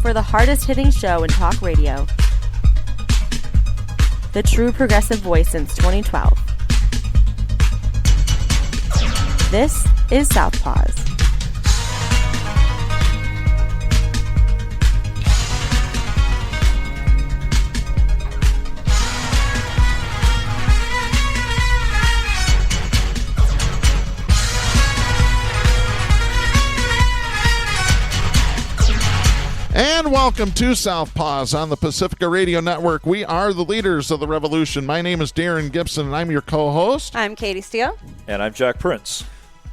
for the hardest-hitting show in talk radio. The true progressive voice since 2012. This is Southpaws. And welcome to Southpaws on the Pacifica Radio Network. We are the leaders of the revolution. My name is Darren Gibson, and I'm your co-host. I'm Katy Steele. And I'm Jack Prince.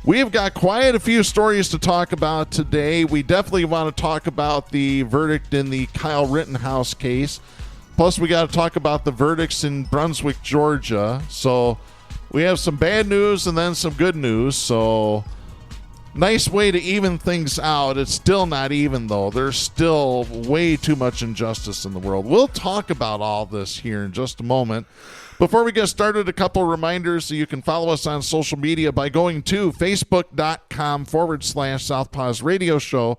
We've got quite a few stories to talk about today. We definitely want to talk about the verdict in the Kyle Rittenhouse case. Plus, we got to talk about the verdicts in Brunswick, Georgia. So we have some bad news and then some good news. So nice way to even things out. It's still not even, though. There's still way too much injustice in the world. We'll talk about all this here in just a moment. Before we get started, a couple reminders. So you can follow us on social media by going to facebook.com/Southpaws Radio Show.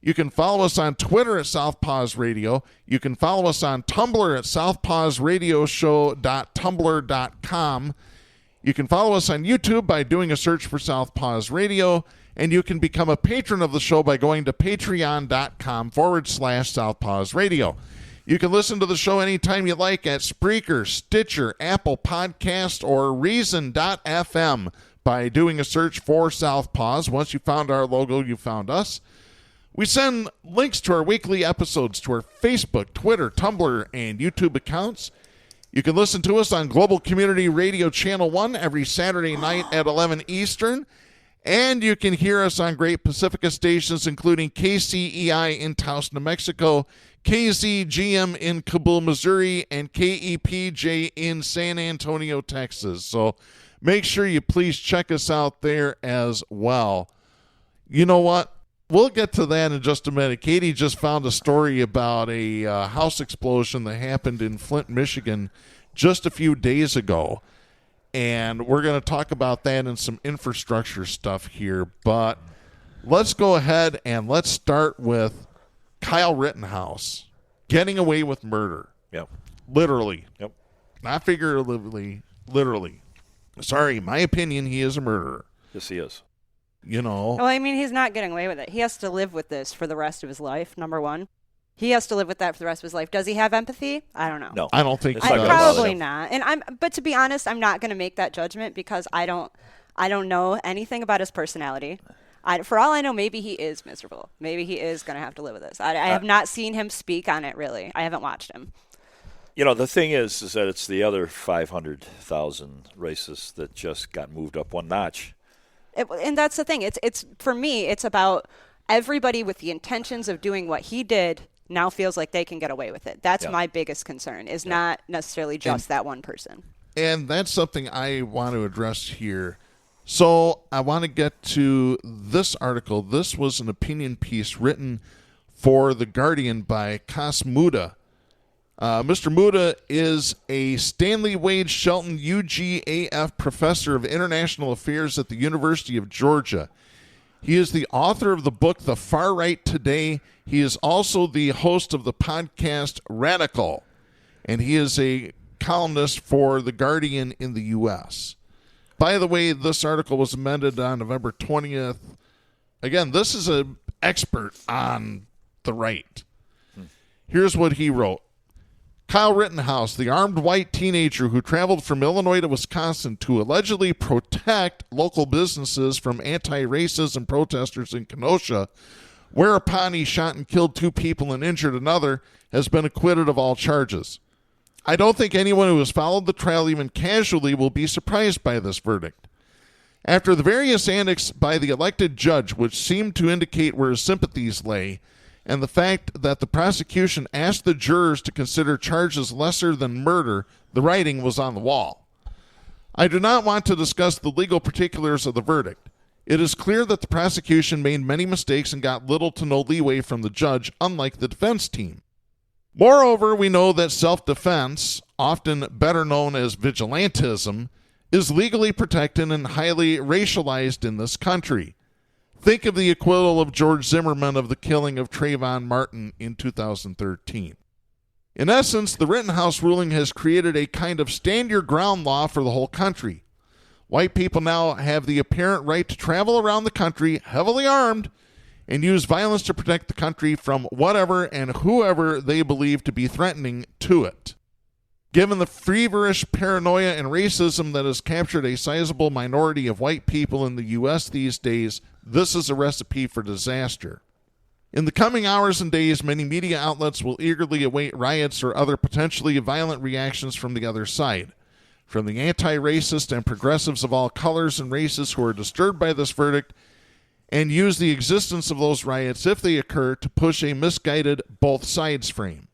You can follow us on Twitter at Southpaws Radio. You can follow us on Tumblr at southpawsradioshow.tumblr.com. You can follow us on YouTube by doing a search for Southpaws Radio. And you can become a patron of the show by going to patreon.com/Southpaws Radio. You can listen to the show anytime you like at Spreaker, Stitcher, Apple Podcast, or Reason.fm by doing a search for Southpaws. Once you found our logo, you found us. We send links to our weekly episodes to our Facebook, Twitter, Tumblr, and YouTube accounts. You can listen to us on Global Community Radio Channel 1 every Saturday night at 11 Eastern. And you can hear us on great Pacifica stations, including KCEI in Taos, New Mexico, KZGM in Kabul, Missouri, and KEPJ in San Antonio, Texas. So make sure you please check us out there as well. You know what? We'll get to that in just a minute. Katy just found a story about a house explosion that happened in Flint, Michigan just a few days ago. And we're going to talk about that and some infrastructure stuff here. But let's go ahead and let's start with Kyle Rittenhouse getting away with murder. Yep. Literally. Yep. Not figuratively. Literally. Sorry, my opinion, he is a murderer. Yes, he is. You know. Well, I mean, he's not getting away with it. He has to live with this for the rest of his life, number one. He has to live with that for the rest of his life. Does he have empathy? I don't know. No. I don't think I probably not. But to be honest, I'm not going to make that judgment because I don't know anything about his personality. For all I know, maybe he is miserable. Maybe he is going to have to live with this. I have not seen him speak on it, really. I haven't watched him. You know, the thing is that it's the other 500,000 racists that just got moved up one notch. And that's the thing. It's for me, it's about everybody with the intentions of doing what he did now feels like they can get away with it. That's my biggest concern, is not necessarily just that one person. And that's something I want to address here. So I want to get to this article. This was an opinion piece written for The Guardian by Cas Muda. Mr. Muda is a Stanley Wade Shelton UGAF professor of international affairs at the University of Georgia. He is the author of the book The Far Right Today. He is also the host of the podcast Radical, and he is a columnist for The Guardian in the U.S. By the way, this article was amended on November 20th. Again, this is an expert on the right. Here's what he wrote. Kyle Rittenhouse, the armed white teenager who traveled from Illinois to Wisconsin to allegedly protect local businesses from anti-racism protesters in Kenosha, whereupon he shot and killed 2 people and injured another, has been acquitted of all charges. I don't think anyone who has followed the trial even casually will be surprised by this verdict. After the various antics by the elected judge, which seemed to indicate where his sympathies lay, and the fact that the prosecution asked the jurors to consider charges lesser than murder, the writing was on the wall. I do not want to discuss the legal particulars of the verdict. It is clear that the prosecution made many mistakes and got little to no leeway from the judge, unlike the defense team. Moreover, we know that self-defense, often better known as vigilantism, is legally protected and highly racialized in this country. Think of the acquittal of George Zimmerman of the killing of Trayvon Martin in 2013. In essence, the Rittenhouse ruling has created a kind of stand-your-ground law for the whole country. White people now have the apparent right to travel around the country heavily armed and use violence to protect the country from whatever and whoever they believe to be threatening to it. Given the feverish paranoia and racism that has captured a sizable minority of white people in the U.S. these days, this is a recipe for disaster. In the coming hours and days, many media outlets will eagerly await riots or other potentially violent reactions from the other side. From the anti-racist and progressives of all colors and races who are disturbed by this verdict and use the existence of those riots, if they occur, to push a misguided both sides frame.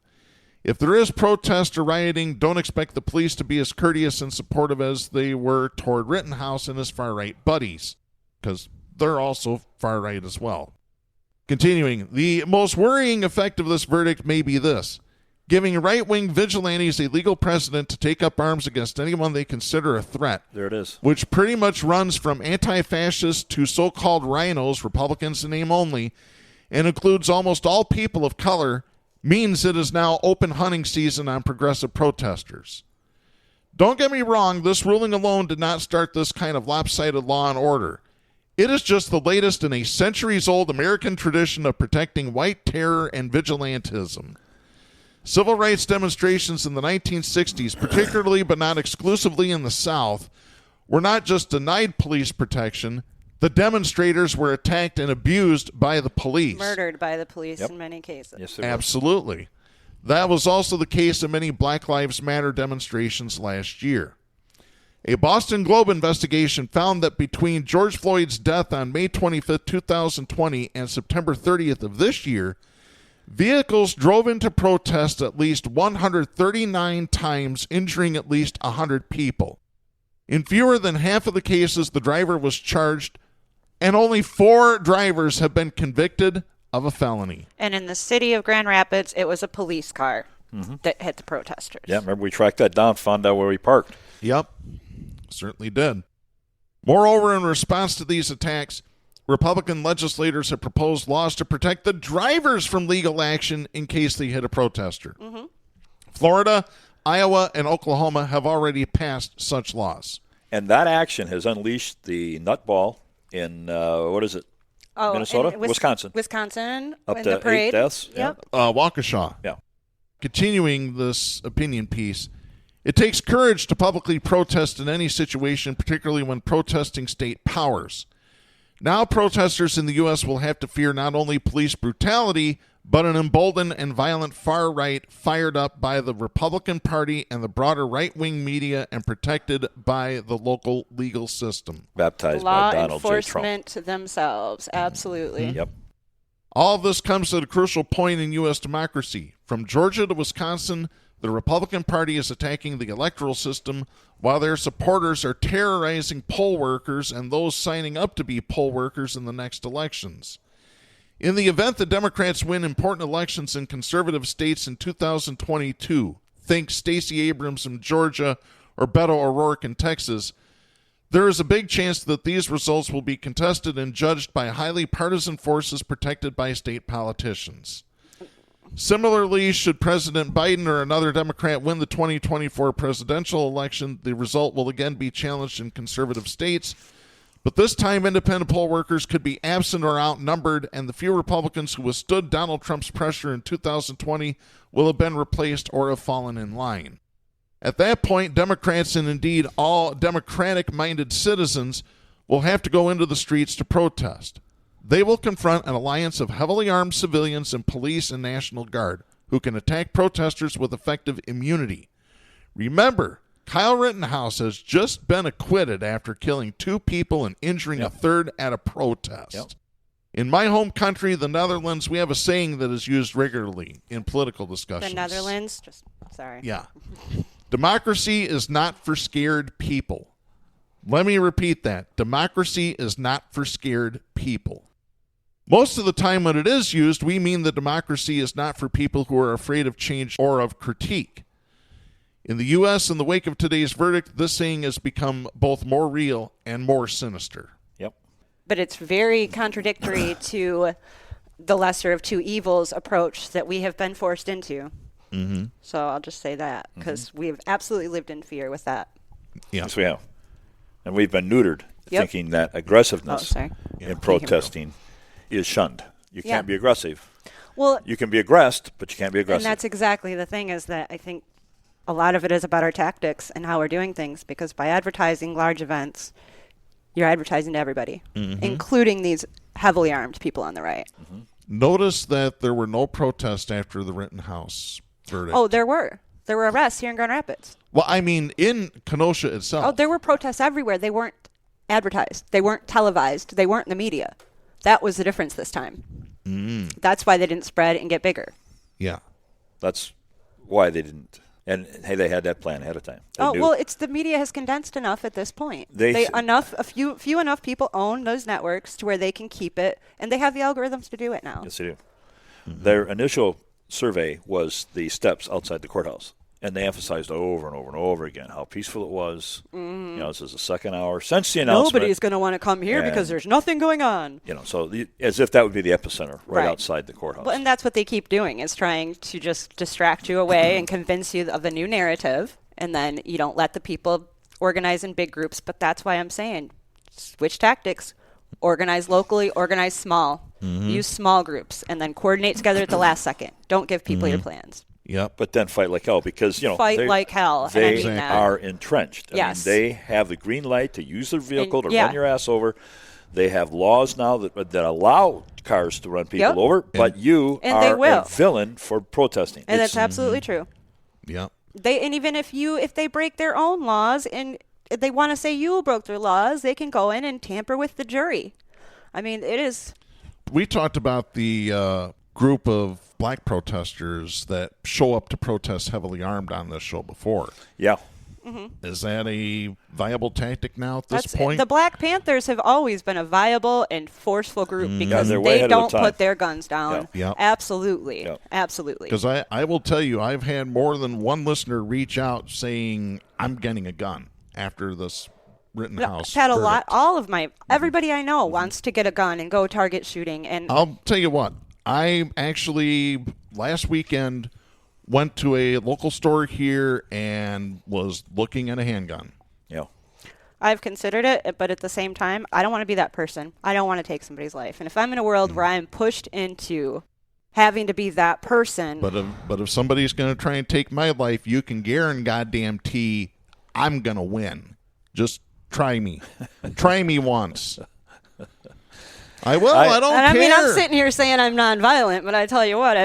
If there is protest or rioting, don't expect the police to be as courteous and supportive as they were toward Rittenhouse and his far-right buddies, because they're also far-right as well. Continuing, the most worrying effect of this verdict may be this: giving right-wing vigilantes a legal precedent to take up arms against anyone they consider a threat. There it is. Which pretty much runs from anti-fascists to so-called rhinos, Republicans in name only, and includes almost all people of color, means it is now open hunting season on progressive protesters. Don't get me wrong, this ruling alone did not start this kind of lopsided law and order. It is just the latest in a centuries-old American tradition of protecting white terror and vigilantism. Civil rights demonstrations in the 1960s, particularly but not exclusively in the South, were not just denied police protection. The demonstrators were attacked and abused by the police. Murdered by the police in many cases. Yes, absolutely. That was also the case in many Black Lives Matter demonstrations last year. A Boston Globe investigation found that between George Floyd's death on May 25, 2020 and September 30th of this year, vehicles drove into protest at least 139 times, injuring at least 100 people. In fewer than half of the cases, the driver was charged, and only 4 drivers have been convicted of a felony. And in the city of Grand Rapids, it was a police car that hit the protesters. Yeah, remember we tracked that down, found out where he parked. Yep, certainly did. Moreover, in response to these attacks, Republican legislators have proposed laws to protect the drivers from legal action in case they hit a protester. Florida, Iowa, and Oklahoma have already passed such laws. And that action has unleashed the nutball in, Minnesota? Wisconsin. Wisconsin, Up in to the parade. 8 deaths. Yep. Waukesha. Yeah. Continuing this opinion piece, it takes courage to publicly protest in any situation, particularly when protesting state powers. Now protesters in the U.S. will have to fear not only police brutality, but an emboldened and violent far right fired up by the Republican Party and the broader right-wing media and protected by the local legal system. Baptized Law by Donald J. Trump. enforcement themselves, absolutely. Yep. All of this comes at a crucial point in U.S. democracy. From Georgia to Wisconsin, the Republican Party is attacking the electoral system while their supporters are terrorizing poll workers and those signing up to be poll workers in the next elections. In the event the Democrats win important elections in conservative states in 2022, think Stacey Abrams in Georgia or Beto O'Rourke in Texas, there is a big chance that these results will be contested and judged by highly partisan forces protected by state politicians. Similarly, should President Biden or another Democrat win the 2024 presidential election, the result will again be challenged in conservative states. But this time, independent poll workers could be absent or outnumbered, and the few Republicans who withstood Donald Trump's pressure in 2020 will have been replaced or have fallen in line. At that point, Democrats and indeed all Democratic-minded citizens will have to go into the streets to protest. They will confront an alliance of heavily armed civilians and police and National Guard who can attack protesters with effective immunity. Remember, Kyle Rittenhouse has just been acquitted after killing 2 people and injuring a third at a protest. Yep. In my home country, the Netherlands, we have a saying that is used regularly in political discussions. The Netherlands? Sorry. Yeah. Democracy is not for scared people. Let me repeat that. Democracy is not for scared people. Most of the time when it is used, we mean that democracy is not for people who are afraid of change or of critique. In the U.S., in the wake of today's verdict, this saying has become both more real and more sinister. Yep. but it's very contradictory to the lesser of two evils approach that we have been forced into. Mm-hmm. So I'll just say that, because we've absolutely lived in fear with that. Yeah. Yes, we have. And we've been neutered, Yep. thinking that aggressiveness sorry. in protesting is shunned. You Yeah. can't be aggressive. Well, You can be aggressed, but you can't be and aggressive. that's exactly the thing, is that I think a lot of it is about our tactics and how we're doing things, because by advertising large events, you're advertising to everybody, including these heavily armed people on the right. Notice that there were no protests after the Rittenhouse verdict. Oh, there were. There were arrests here in Grand Rapids. Well, I mean, in Kenosha itself. Oh, there were protests everywhere. They weren't advertised. They weren't televised. They weren't in the media. That was the difference this time. That's why they didn't spread and get bigger. Yeah. That's why they didn't. And hey, they had that plan ahead of time. They knew. Well, it's the media has condensed enough at this point. A few enough people own those networks to where they can keep it, and they have the algorithms to do it now. Yes, they do. Their initial survey was the steps outside the courthouse, and they emphasized over and over and over again how peaceful it was. This is the second hour since the announcement. Nobody's going to want to come here because there's nothing going on. As if that would be the epicenter right outside the courthouse. Well, and that's what they keep doing, is trying to just distract you away and convince you of the new narrative, and then you don't let the people organize in big groups. But that's why I'm saying switch tactics. Organize locally, organize small. Use small groups, and then coordinate together at the last second. Don't give people your plans. Yep. But then fight like hell, because fight like hell. They and I mean that. are entrenched. Yes. They have the green light to use their vehicle to yeah. run your ass over. They have laws now that allow cars to run people over, but you And they are will. a villain for protesting. And that's absolutely true. Yep. Even if they break their own laws and they want to say you broke their laws, they can go in and tamper with the jury. I mean, it is. We talked about the group of black protesters that show up to protest heavily armed on this show before. Yeah. Is that a viable tactic now at this point? The Black Panthers have always been a viable and forceful group because they're way they ahead of don't the time. put their guns down. Yeah. Yep. Absolutely. Yep. Absolutely. Because I will tell you, I've had more than one listener reach out saying, I'm getting a gun after this Rittenhouse I've had a lot. verdict. Everybody I know wants to get a gun and go target shooting. And I'll tell you what, I actually, last weekend, went to a local store here and was looking at a handgun. Yeah. I've considered it, but at the same time, I don't want to be that person. I don't want to take somebody's life. And if I'm in a world where I'm pushed into having to be that person, But if somebody's going to try and take my life, you can guarantee I'm going to win. Just try me. Try me once. I will. I don't and I care. mean, I'm sitting here saying I'm nonviolent, but I tell you what,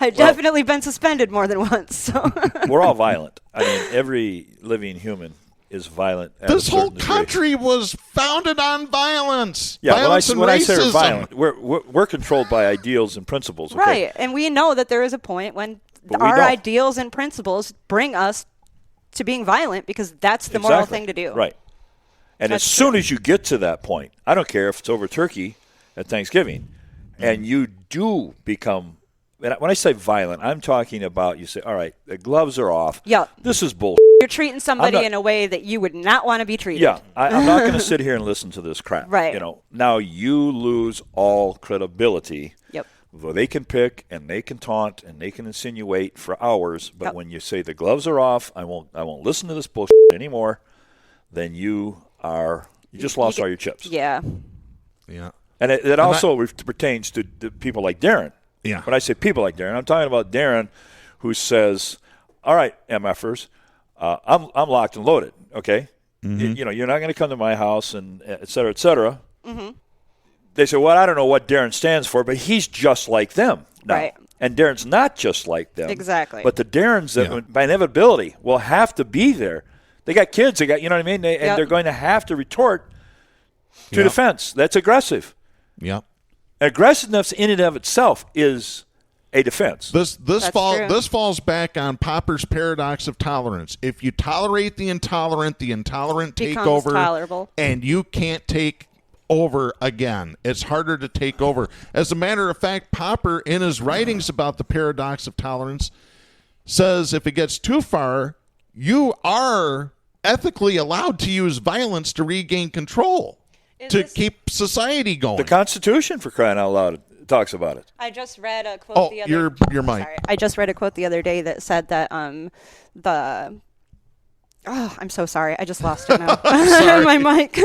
I've definitely been suspended more than once. So. We're all violent. I mean, every living human is violent. At This a whole certain degree. country was founded on violence. Yeah, Violence and when I racism. say we're violent, we're controlled by ideals and principles. Okay? Right, and we know that there is a point when But we our don't. ideals and principles bring us to being violent because that's the moral Exactly. thing to do. Right. And That's as soon as you get to that point, I don't care if it's over turkey at Thanksgiving, and you do become, when I say violent, I'm talking about you say, all right, the gloves are off. Yeah. This is bull. You're treating somebody in a way that you would not want to be treated. Yeah, I'm not going to sit here and listen to this crap. Right. Now you lose all credibility. Yep. Though they can pick and they can taunt and they can insinuate for hours, but Yep. when you say the gloves are off, I won't listen to this bullshit anymore. Then you just lost all your chips. Yeah. Yeah. And it also pertains to people like Darren. Yeah. When I say people like Darren, I'm talking about Darren, who says, "All right, MFers, I'm locked and loaded. Okay, you're not going to come to my house and et cetera, et cetera." Mm-hmm. They say, "Well, I don't know what Darren stands for, but he's just like them now." Right. And Darren's not just like them. Exactly. But the Darrens that, by inevitability, will have to be there. They got kids. They got, you know what I mean? And they're going to have to retort to defense. That's aggressive. Yeah. Aggressiveness in and of itself is a defense. This true. falls back on Popper's paradox of tolerance. If you tolerate the intolerant take Becomes over, tolerable. and you can't take over again. It's harder to take over. As a matter of fact, Popper, in his writings about the paradox of tolerance, says if it gets too far, you are ethically allowed to use violence to regain control. to keep society going. The Constitution, for crying out loud, talks about it. I just read a quote the other your mic. Sorry. I just read a quote the other day that said that I'm so sorry. I just lost it now. My mic.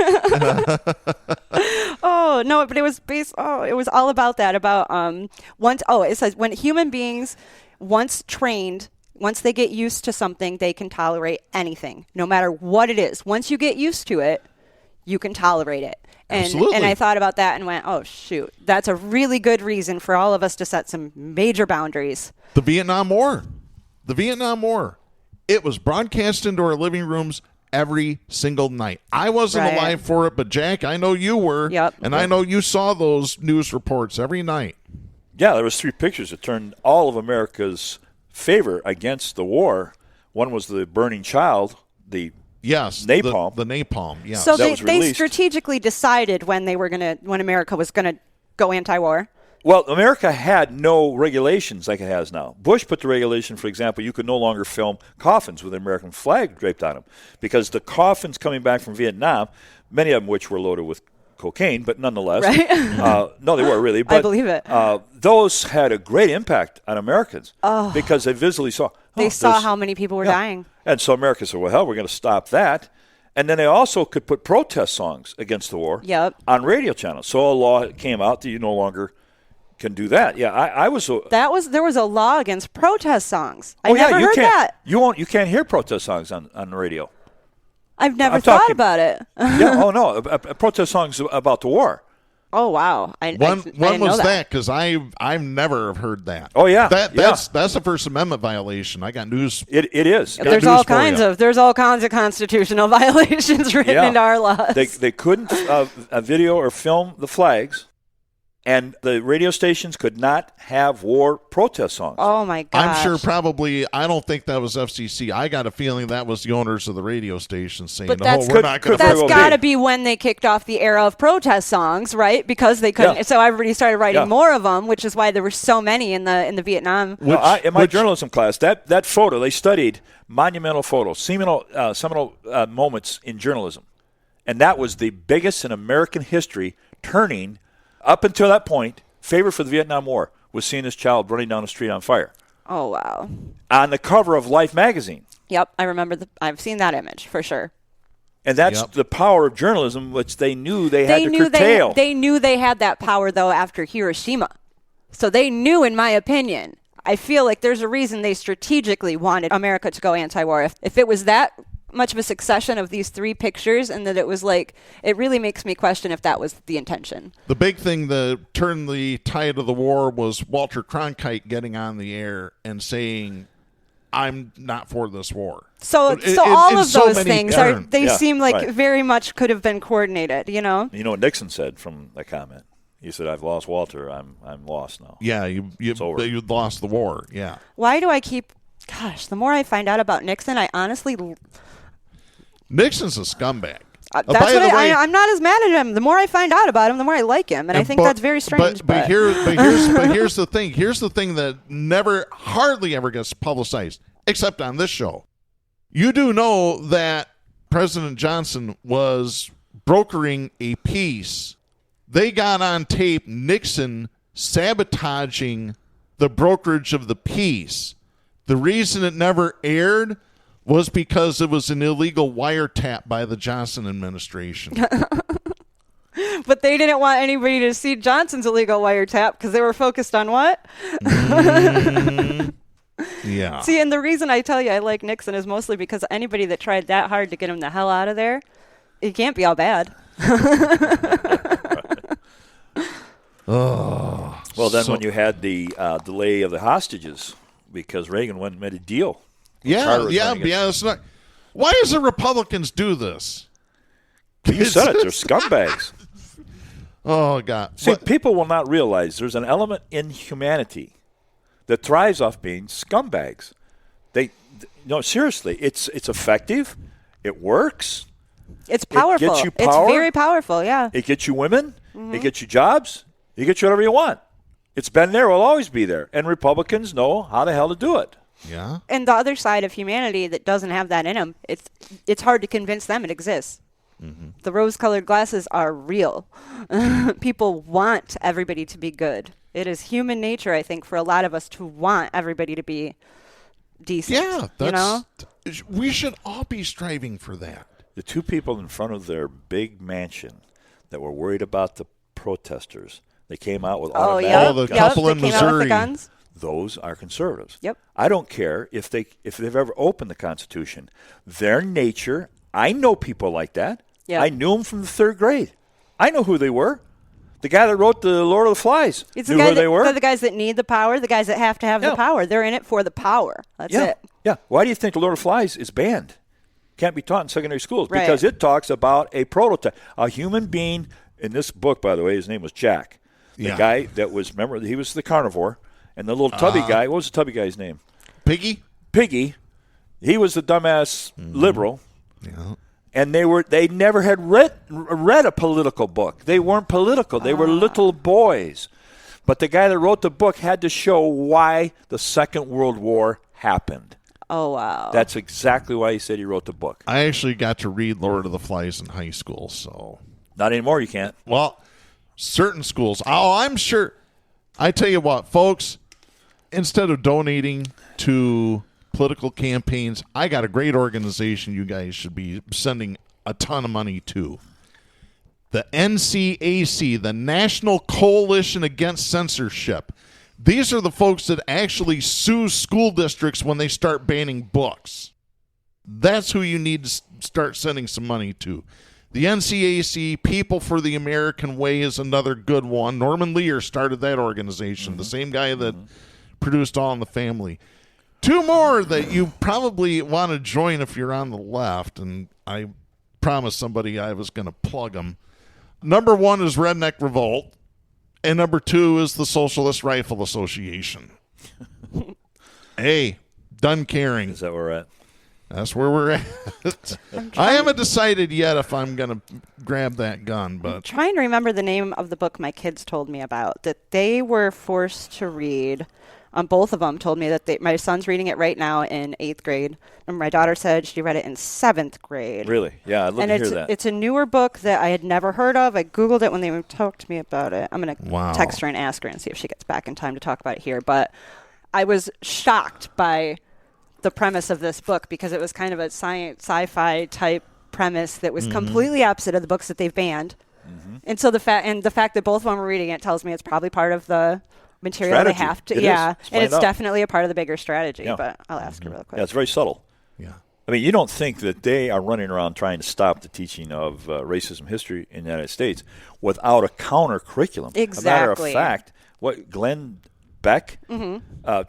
Oh, no, but it was it was all about that. About it says when human beings once trained, once they get used to something, they can tolerate anything, no matter what it is. Once you get used to it, you can tolerate it. Absolutely. And I thought about that and went, oh, shoot, that's a really good reason for all of us to set some major boundaries. The Vietnam War. It was broadcast into our living rooms every single night. I wasn't alive for it, but Jack, I know you were. Yep. And I know you saw those news reports every night. Yeah, there was 3 pictures that turned all of America's favor against the war. One was the burning child, the napalm. The napalm, yes. So That they strategically decided when America was going to go anti-war. Well, America had no regulations like it has now. Bush put the regulation, for example, you could no longer film coffins with an American flag draped on them because the coffins coming back from Vietnam, many of them which were loaded with cocaine, but nonetheless. Right? No, they were really. But, I believe it. Those had a great impact on Americans because they visually saw. They saw how many people were dying. And so America said, well, hell, we're going to stop that. And then they also could put protest songs against the war on radio channels. So a law came out that you no longer can do that. Yeah, I was. There was a law against protest songs. I never heard that. You can't hear protest songs on the radio. I've never thought about it. Yeah. Oh no, protest songs about the war. Oh wow. When was that? Because I've never heard that. Oh yeah. That's a First Amendment violation. I got news. It is. There's all kinds of constitutional violations written into our laws. They couldn't video or film the flags. And the radio stations could not have war protest songs. Oh, my gosh. I'm sure I don't think that was FCC. I got a feeling that was the owners of the radio stations saying, we're not going to. That's got to be when they kicked off the era of protest songs, right? Because they couldn't. Yeah. So everybody started writing more of them, which is why there were so many in the Vietnam. In my journalism class, that photo, they studied monumental photos, seminal moments in journalism. And that was the biggest in American history, turning up until that point, favor for the Vietnam War was seeing this child running down the street on fire. Oh, wow. On the cover of Life magazine. Yep, I remember. I've seen that image for sure. And that's the power of journalism, which they knew they had to curtail. They knew they had that power, though, after Hiroshima. So they knew, in my opinion. I feel like there's a reason they strategically wanted America to go anti-war. If it was that much of a succession of these 3 pictures and that it was like, it really makes me question if that was the intention. The big thing that turned the tide of the war was Walter Cronkite getting on the air and saying, I'm not for this war. So all of those things seem like very much could have been coordinated, you know? You know what Nixon said from that comment? He said, I've lost Walter. I'm lost now. Yeah, you lost the war. Yeah. Why do I keep... Gosh, the more I find out about Nixon, I honestly... Nixon's a scumbag. That's what I'm not as mad at him. The more I find out about him, the more I like him, and I think that's very strange. But here's the thing. Here's the thing that hardly ever gets publicized, except on this show. You do know that President Johnson was brokering a peace. They got on tape Nixon sabotaging the brokerage of the peace. The reason it never aired was because it was an illegal wiretap by the Johnson administration. But they didn't want anybody to see Johnson's illegal wiretap because they were focused on what? Yeah. See, and the reason I tell you I like Nixon is mostly because anybody that tried that hard to get him the hell out of there, it can't be all bad. Well, then when you had the delay of the hostages because Reagan went and made a deal. Yeah. It's not. Why does the Republicans do this? You said it. They're scumbags. Oh, God. See, people will not realize there's an element in humanity that thrives off being scumbags. Seriously, it's effective. It works. It's powerful. It gets you power. It's very powerful, yeah. It gets you women. Mm-hmm. It gets you jobs. It gets you whatever you want. It's been there. Will always be there. And Republicans know how the hell to do it. Yeah. And the other side of humanity that doesn't have that in them, it's hard to convince them it exists. The rose-colored glasses are real. People want everybody to be good. It is human nature, I think, for a lot of us to want everybody to be decent. Yeah, we should all be striving for that. The two people in front of their big mansion that were worried about the protesters, they came out with automatic the couple in they came out with the Missouri. guns. Those are conservatives. Yep. I don't care if they've ever opened the Constitution. Their nature, I know people like that. Yep. I knew them from the 3rd grade. I know who they were. The guy that wrote the Lord of the Flies It's knew the guy who they were. They're the guys that need the power, the guys that have to have the power. They're in it for the power. That's it. Yeah. Why do you think the Lord of the Flies is banned? Can't be taught in secondary schools Right. because it talks about a prototype, a human being. In this book, by the way, his name was Jack. The guy that was, remember, he was the carnivore. And the little tubby guy, what was the tubby guy's name? Piggy? Piggy. He was the dumbass liberal. Yeah. And they never had read a political book. They weren't political. They were little boys. But the guy that wrote the book had to show why the Second World War happened. Oh, wow. That's exactly why he said he wrote the book. I actually got to read Lord of the Flies in high school, so. Not anymore, you can't. Well, certain schools. Oh, I'm sure. I tell you what, folks, instead of donating to political campaigns, I got a great organization you guys should be sending a ton of money to. The NCAC, the National Coalition Against Censorship. These are the folks that actually sue school districts when they start banning books. That's who you need to start sending some money to. The NCAC, People for the American Way, is another good one. Norman Lear started that organization, the same guy that produced All in the Family. Two more that you probably want to join if you're on the left, and I promised somebody I was going to plug them. Number 1 is Redneck Revolt, and number 2 is the Socialist Rifle Association. Hey, done caring. Is that where we're at? That's where we're at. I haven't decided yet if I'm going to grab that gun, but I'm trying to remember the name of the book my kids told me about that they were forced to read. Both of them told me that my son's reading it right now in 8th grade, and my daughter said she read it in 7th grade. Really? Yeah, I'd love to hear that. It's a newer book that I had never heard of. I Googled it when they talked to me about it. I'm going to text her and ask her and see if she gets back in time to talk about it here. But I was shocked by the premise of this book because it was kind of a sci-fi type premise that was completely opposite of the books that they've banned. And so the fact that both of them were reading it tells me it's probably part of the material strategy. they have to. It yeah, is. and it's out. definitely a part of the bigger strategy. Yeah. But I'll ask her real quick. Yeah, it's very subtle. yeah. I mean, you don't think that they are running around trying to stop the teaching of racism history in the United States without a counter curriculum. Exactly. A matter of fact, what Glenn Beck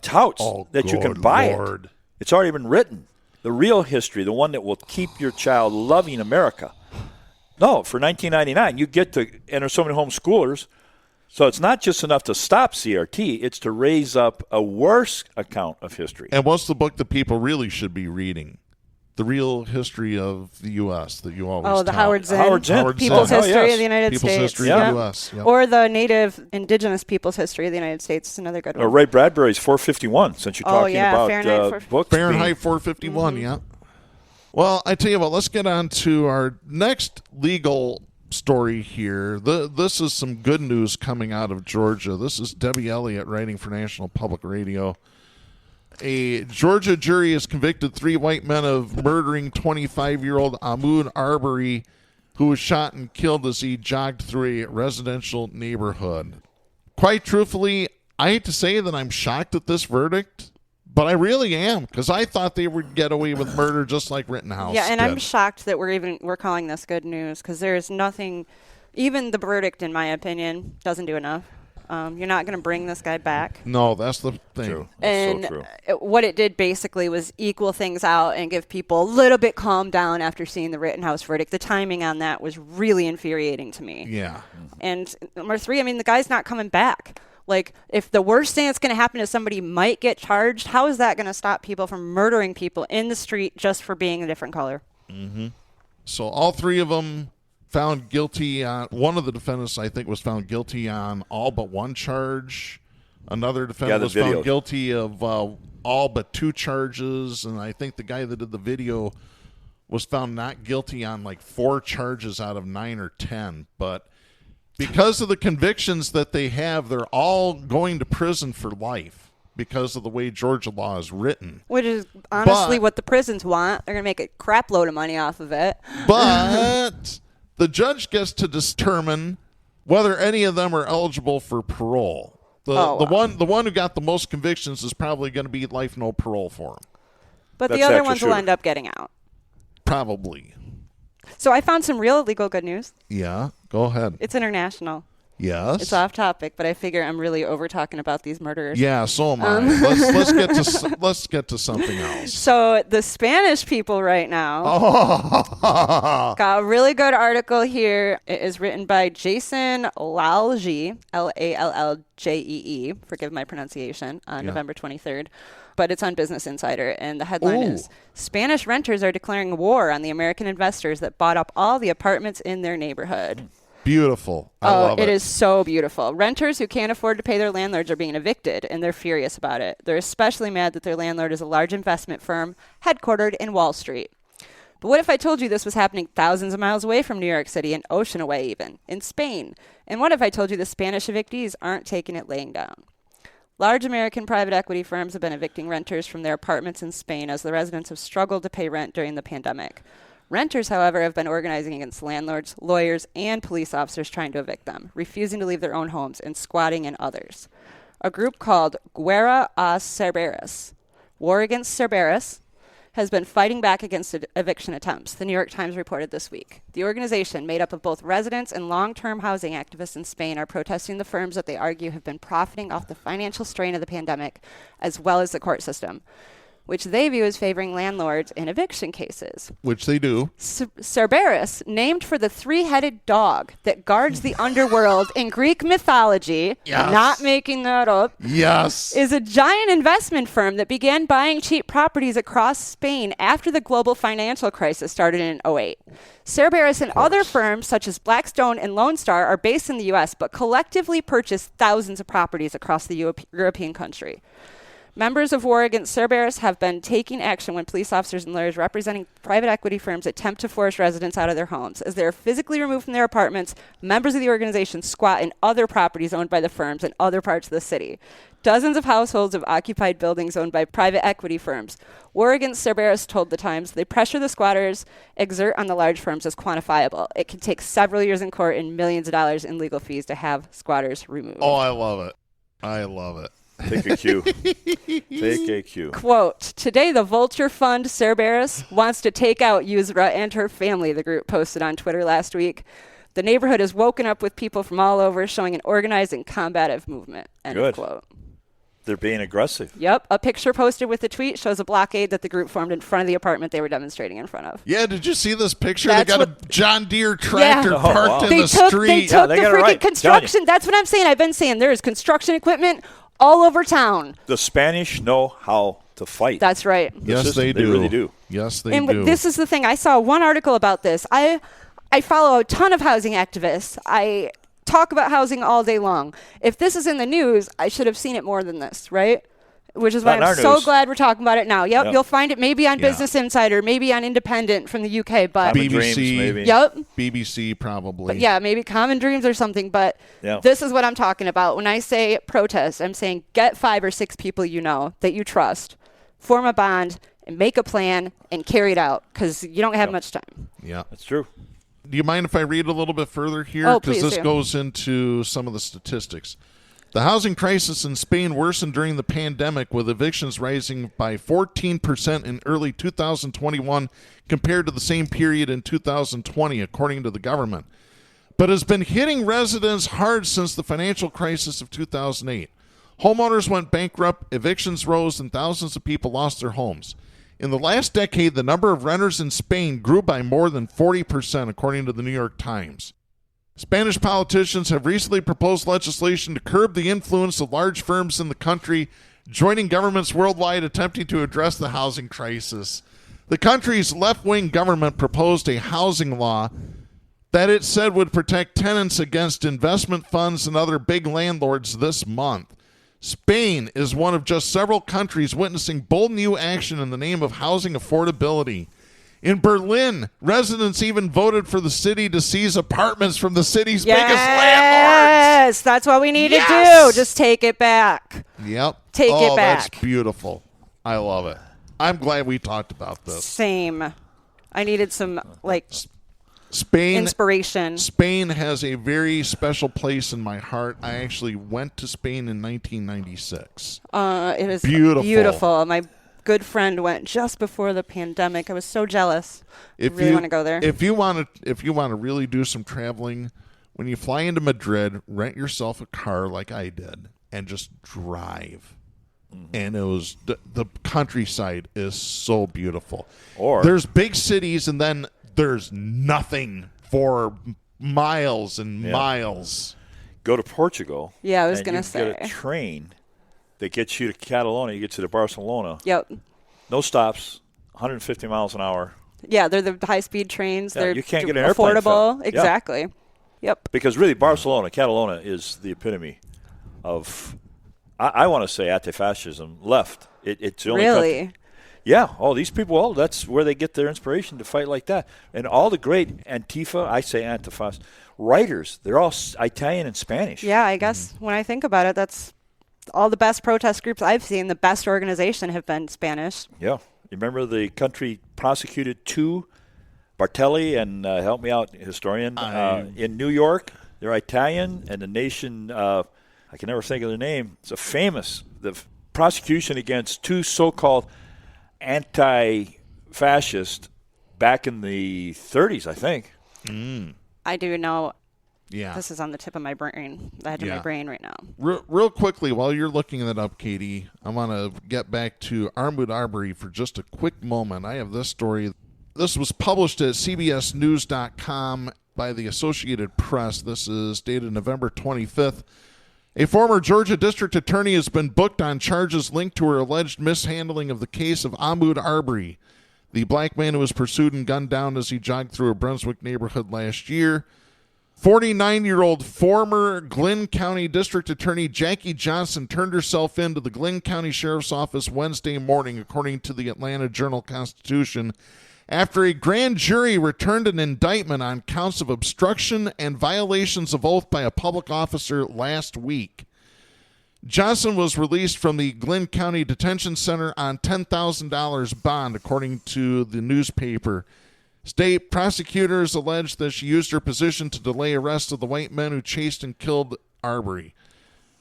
touts that you can buy it. It's already been written. The real history, the one that will keep your child loving America. No, for $19.99, you get to enter so many homeschoolers. So it's not just enough to stop CRT, it's to raise up a worse account of history. And what's the book that people really should be reading? The Real History of the U.S. that you always Oh, the tout. Howard Zinn. Howard Zinn. People's Oh, History yes. of the United People's States. History Yeah. of the U.S. Yep. Or the Native Indigenous People's History of the United States is another good one. Or Ray Bradbury's 451, since you're talking about Fahrenheit books. Fahrenheit 451, yeah. Well, I tell you what, let's get on to our next legal story here. This is some good news coming out of Georgia. This is Debbie Elliott writing for National Public Radio. A Georgia jury has convicted 3 white men of murdering 25-year-old Ahmaud Arbery, who was shot and killed as he jogged through a residential neighborhood. Quite truthfully, I hate to say that I'm shocked at this verdict, but I really am, because I thought they would get away with murder just like Rittenhouse Yeah, and did. I'm shocked that we're calling this good news because there's nothing, even the verdict, in my opinion, doesn't do enough. You're not going to bring this guy back. No, that's the thing. True. That's And so true. what it did basically was equal things out and give people a little bit calm down after seeing the Rittenhouse verdict. The timing on that was really infuriating to me. Yeah. And number 3, I mean, the guy's not coming back. Like, if the worst thing that's going to happen is somebody might get charged, how is that going to stop people from murdering people in the street just for being a different color? Mm-hmm. So all 3 of them found guilty on, one of the defendants, I think, was found guilty on all but 1 charge. Another defendant was found guilty of all but 2 charges. And I think the guy that did the video was found not guilty on like 4 charges out of 9 or 10. But because of the convictions that they have, they're all going to prison for life because of the way Georgia law is written. Which is honestly what the prisons want. They're going to make a crap load of money off of it. But the judge gets to determine whether any of them are eligible for parole. The one who got the most convictions is probably going to be life no parole for him. But the other ones will end up getting out. Probably. So I found some real legal good news. Yeah, go ahead. It's international. Yes. It's off topic, but I figure I'm really over talking about these murderers. Yeah, so am I. Let's get to something else. So the Spanish people right now got a really good article here. It is written by Jason Lalljee, Lalljee. Forgive my pronunciation. On November 23rd. But it's on Business Insider, and the headline is, Spanish renters are declaring war on the American investors that bought up all the apartments in their neighborhood. Beautiful. I love it. It is so beautiful. Renters who can't afford to pay their landlords are being evicted, and they're furious about it. They're especially mad that their landlord is a large investment firm headquartered in Wall Street. But what if I told you this was happening thousands of miles away from New York City, an ocean away even, in Spain? And what if I told you the Spanish evictees aren't taking it laying down? Large American private equity firms have been evicting renters from their apartments in Spain as the residents have struggled to pay rent during the pandemic. Renters, however, have been organizing against landlords, lawyers, and police officers trying to evict them, refusing to leave their own homes and squatting in others. A group called Guerra a Cerberus, War Against Cerberus, has been fighting back against eviction attempts, the New York Times reported this week. The organization, made up of both residents and long-term housing activists in Spain, are protesting the firms that they argue have been profiting off the financial strain of the pandemic, as well as the court system, which they view as favoring landlords in eviction cases. Which they do. Cerberus, named for the 3-headed dog that guards the underworld in Greek mythology, not making that up, is a giant investment firm that began buying cheap properties across Spain after the global financial crisis started in 2008. Cerberus and other firms such as Blackstone and Lone Star are based in the U.S., but collectively purchased thousands of properties across the European country. Members of War Against Cerberus have been taking action when police officers and lawyers representing private equity firms attempt to force residents out of their homes. As they are physically removed from their apartments, members of the organization squat in other properties owned by the firms in other parts of the city. Dozens of households have occupied buildings owned by private equity firms. War Against Cerberus told The Times they pressure the squatters exert on the large firms is quantifiable. It can take several years in court and millions of dollars in legal fees to have squatters removed. Oh, I love it. I love it. Take a cue. Take a cue. Quote, today the Vulture Fund Cerberus wants to take out Yusra and her family, the group posted on Twitter last week. The neighborhood is woken up with people from all over showing an organized and combative movement. End of quote. They're being aggressive. Yep. A picture posted with the tweet shows a blockade that the group formed in front of the apartment they were demonstrating in front of. Yeah, did you see this picture? They got a John Deere tractor parked in the street. They took the freaking construction. That's what I'm saying. I've been saying there is construction equipment all over town. The Spanish know how to fight. That's right. Yes, they do. They really do. Yes, they do. And this is the thing. I saw one article about this. I follow a ton of housing activists. I talk about housing all day long. If this is in the news, I should have seen it more than this, right? Which is why I'm so glad we're talking about it now. Yep, you'll find it maybe on Business Insider, maybe on Independent from the UK, but BBC, Dreams, maybe. Yep. BBC probably. But yeah, maybe Common Dreams or something, but this is what I'm talking about. When I say protest, I'm saying get 5 or 6 people you know that you trust, form a bond, and make a plan and carry it out because you don't have much time. Yeah, that's true. Do you mind if I read a little bit further here? Because this goes into some of the statistics. The housing crisis in Spain worsened during the pandemic, with evictions rising by 14% in early 2021 compared to the same period in 2020, according to the government. But has been hitting residents hard since the financial crisis of 2008. Homeowners went bankrupt, evictions rose, and thousands of people lost their homes. In the last decade, the number of renters in Spain grew by more than 40%, according to the New York Times. Spanish politicians have recently proposed legislation to curb the influence of large firms in the country, joining governments worldwide attempting to address the housing crisis. The country's left-wing government proposed a housing law that it said would protect tenants against investment funds and other big landlords this month. Spain is one of just several countries witnessing bold new action in the name of housing affordability. In Berlin, residents even voted for the city to seize apartments from the city's biggest landlords. Yes, that's what we need to Yes! do. Just take it back. Yep. Take it That's back. beautiful. I love it. I'm glad we talked about this. Same. I needed some Spain inspiration. Spain has a very special place in my heart. I actually went to Spain in 1996. It is Beautiful. beautiful. My good friend went just before the pandemic. I was so jealous. I really want to go there. If you want to really do some traveling, when you fly into Madrid, rent yourself a car like I did and just drive. And it was the countryside is so beautiful. Or there's big cities, and then there's nothing for miles and miles. go to Portugal. Yeah, I was going to say. Get a train that gets you to Catalonia. You get to Barcelona. Yep. No stops, 150 miles an hour. Yeah, they're the high-speed trains. Yeah, they're you can't get an airplane affordable. fare. Exactly. Yeah. Yep. Because really, Catalonia is the epitome of, I want to say, anti-fascism left. It's the only Really? country. Yeah. Oh, these people, that's where they get their inspiration to fight like that. And all the great Antifa, I say Antifas, writers, they're all Italian and Spanish. Yeah, I guess when I think about it, that's all the best protest groups I've seen. The best organization have been Spanish. Yeah. You remember the country prosecuted two, Bartelli and help me out, historian, in New York. They're Italian, and the nation, I can never think of their name. It's the prosecution against two so-called anti-fascist back in the 30s, I think. I do know. Yeah. This is on the tip of my brain, the edge of my brain right now. Real quickly, while you're looking that up, Katie, I want to get back to Ahmaud Arbery for just a quick moment. I have this story. This was published at cbsnews.com by the Associated Press. This is dated November 25th. A former Georgia district attorney has been booked on charges linked to her alleged mishandling of the case of Ahmaud Arbery, the black man who was pursued and gunned down as he jogged through a Brunswick neighborhood last year. 49-year-old former Glynn County District Attorney Jackie Johnson turned herself in to the Glynn County Sheriff's Office Wednesday morning, according to the Atlanta Journal-Constitution, after a grand jury returned an indictment on counts of obstruction and violations of oath by a public officer last week. Johnson was released from the Glynn County Detention Center on $10,000 bond, according to the newspaper. State prosecutors alleged that she used her position to delay arrest of the white men who chased and killed Arbery.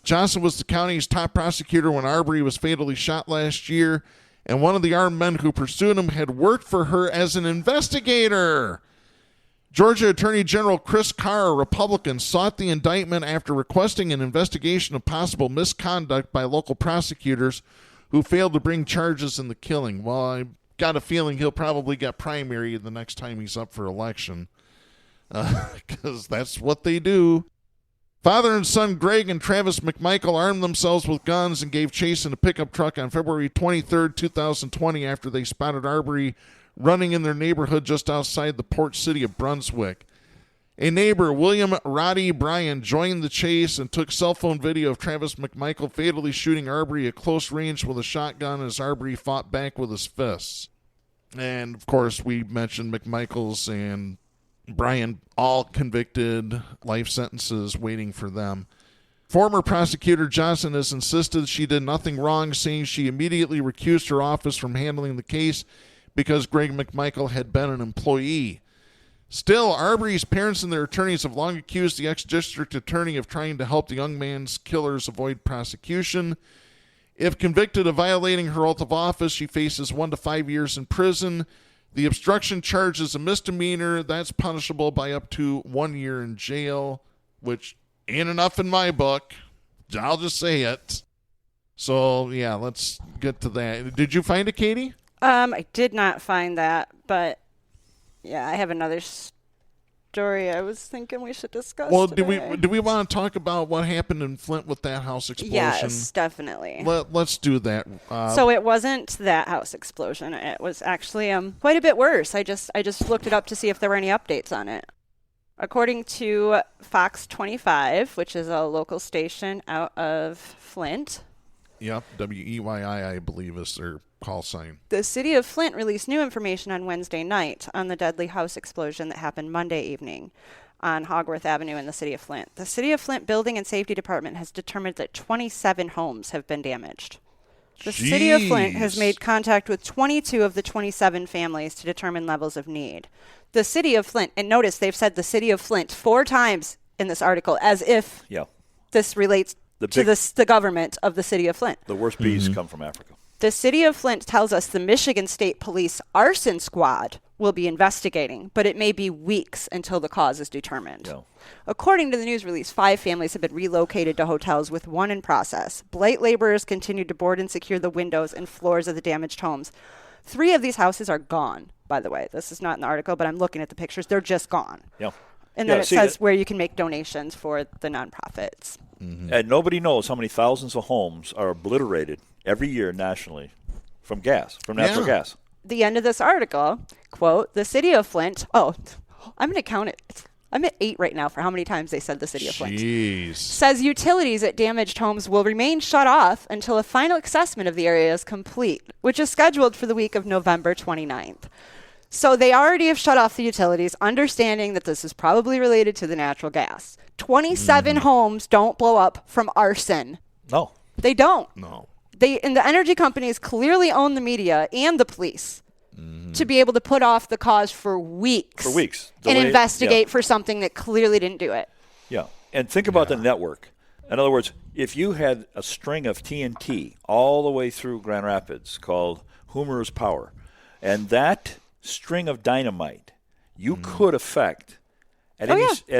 Johnson was the county's top prosecutor when Arbery was fatally shot last year, and one of the armed men who pursued him had worked for her as an investigator. Georgia Attorney General Chris Carr, a Republican, sought the indictment after requesting an investigation of possible misconduct by local prosecutors who failed to bring charges in the killing. Well, I got a feeling he'll probably get primary the next time he's up for election, because that's what they do. Father and son Greg and Travis McMichael armed themselves with guns and gave chase in a pickup truck on February 23rd, 2020, after they spotted Arbery running in their neighborhood just outside the port city of Brunswick. A neighbor, William Roddy Bryan, joined the chase and took cell phone video of Travis McMichael fatally shooting Arbery at close range with a shotgun as Arbery fought back with his fists. And, of course, we mentioned McMichaels and Bryan, all convicted, life sentences waiting for them. Former prosecutor Johnson has insisted she did nothing wrong, saying she immediately recused her office from handling the case because Greg McMichael had been an employee. Still, Arbery's parents and their attorneys have long accused the ex-district attorney of trying to help the young man's killers avoid prosecution. If convicted of violating her oath of office, she faces 1 to 5 years in prison. The obstruction charge is a misdemeanor. That's punishable by up to 1 year in jail, which ain't enough in my book. I'll just say it. So, yeah, let's get to that. Did you find it, Katie? I did not find that, but yeah, I have another story I was thinking we should discuss. Well, today. do we want to talk about what happened in Flint with that house explosion? Yes, definitely. Let's do that. So it wasn't that house explosion. It was actually quite a bit worse. I just looked it up to see if there were any updates on it. According to Fox 25, which is a local station out of Flint. Yep, WEYI, I believe, is their call sign. The city of Flint released new information on Wednesday night on the deadly house explosion that happened Monday evening on Hogworth Avenue in the city of Flint. The city of Flint Building and Safety Department has determined that 27 homes have been damaged. The city of Flint has made contact with 22 of the 27 families to determine levels of need. The city of Flint, and notice they've said the city of Flint 4 times in this article, as if this relates to the government of the city of Flint. The worst bees come from Africa. The city of Flint tells us the Michigan State Police arson squad will be investigating, but it may be weeks until the cause is determined. Yeah. According to the news release, 5 families have been relocated to hotels with 1 in process. Blight laborers continued to board and secure the windows and floors of the damaged homes. 3 of these houses are gone, by the way. This is not in the article, but I'm looking at the pictures. They're just gone. Yeah. And then it says where you can make donations for the nonprofits. Mm-hmm. And nobody knows how many thousands of homes are obliterated every year nationally from natural gas. The end of this article, quote, the city of Flint, I'm going to count it. I'm at 8 right now for how many times they said the city of Flint. Says utilities at damaged homes will remain shut off until a final assessment of the area is complete, which is scheduled for the week of November 29th. So they already have shut off the utilities, understanding that this is probably related to the natural gas. 27 homes don't blow up from arson. No. They don't. No. And the energy companies clearly own the media and the police to be able to put off the cause for weeks. And investigate for something that clearly didn't do it. Yeah. And think about the network. In other words, if you had a string of TNT all the way through Grand Rapids called Hoomer's Power, and that string of dynamite you could affect at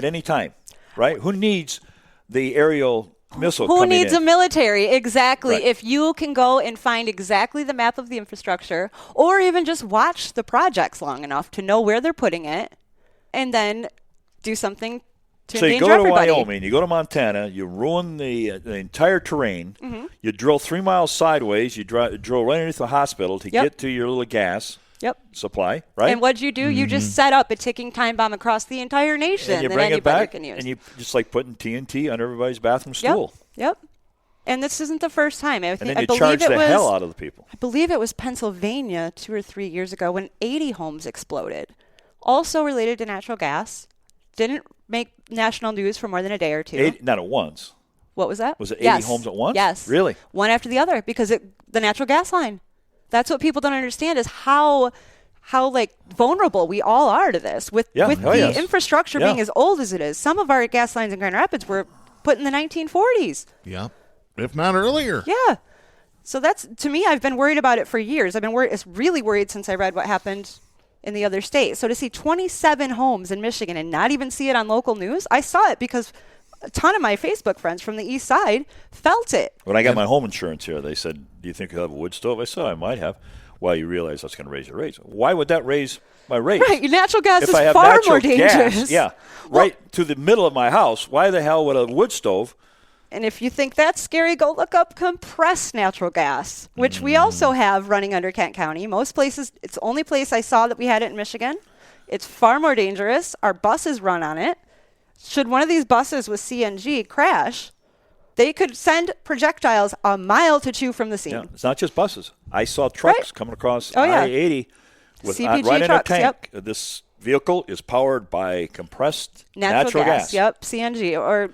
any time, right? Who needs the aerial missile Who coming needs in? a military? Exactly. Right. If you can go and find exactly the map of the infrastructure, or even just watch the projects long enough to know where they're putting it, and then do something to so you endanger go to everybody. Wyoming, you go to Montana, you ruin the entire terrain, you drill 3 miles sideways, you drill right underneath the hospital to get to your little gas supply, right? And what'd you do? You just set up a ticking time bomb across the entire nation and you that bring it anybody back, can use. and you just like putting TNT under everybody's bathroom stool. Yep. And this isn't the first time. And then you charge the hell out of the people. I believe it was Pennsylvania 2 or 3 years ago when 80 homes exploded. Also related to natural gas. Didn't make national news for more than a day or 2. Not at once. What was that? Was it 80 homes at once? Yes. Really? One after the other because the natural gas line. That's what people don't understand is how like vulnerable we all are to this with the infrastructure being as old as it is. Some of our gas lines in Grand Rapids were put in the 1940s. Yeah, if not earlier. Yeah. So that's, to me, I've been worried about it for years. I've been really worried since I read what happened in the other state. So to see 27 homes in Michigan and not even see it on local news, I saw it because a ton of my Facebook friends from the east side felt it. When I got my home insurance here, they said, do you think you'll have a wood stove? I said, I might have. Well, you realize that's going to raise your rates. Why would that raise my rates? Right, natural gas if is I have far natural more dangerous. Gas, right to the middle of my house. Why the hell would a wood stove? And if you think that's scary, go look up compressed natural gas, which we also have running under Kent County. Most places, it's the only place I saw that we had it in Michigan. It's far more dangerous. Our buses run on it. Should one of these buses with CNG crash, they could send projectiles a mile to chew from the scene. Yeah, it's not just buses. I saw trucks coming across I-80 with CPG right trucks, in a tank. This vehicle is powered by compressed natural gas. Yep, CNG. Or